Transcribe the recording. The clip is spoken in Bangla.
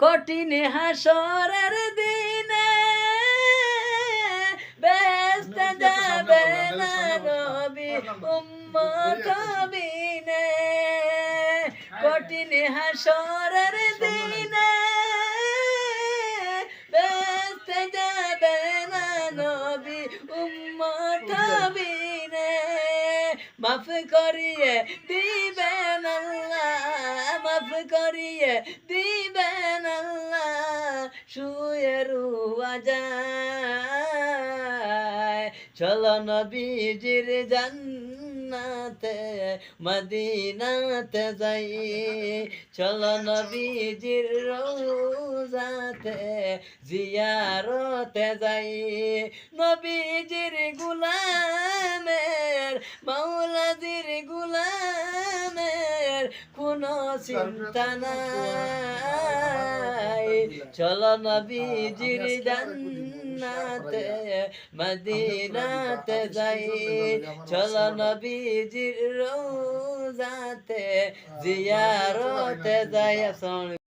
কঠিন হাসরের দিনে বেহেশতে যাবে না নবী উম্মত বিনে কঠিন হাসরের দিনে বেহেশতে যাবে না নবী উম্মত বিনে মাফ করিয়ে দিবেন আল্লাহ মাফ করিয়ে দিবেন আল্লাহ শুয়ে রুয়া যায় চলো নবীজির জান্নাতে মদিনাতে যাই চলো নবীজির রওজাতে জিয়ারতে যাই নবীজির গুলামের মাওলাজির গুলামের কোনো চিন্তা নাই চলো নবীজির জান্নাতে মদিনাতে যাই চলো নবীজির রওজাতে জিয়ারতে যাই।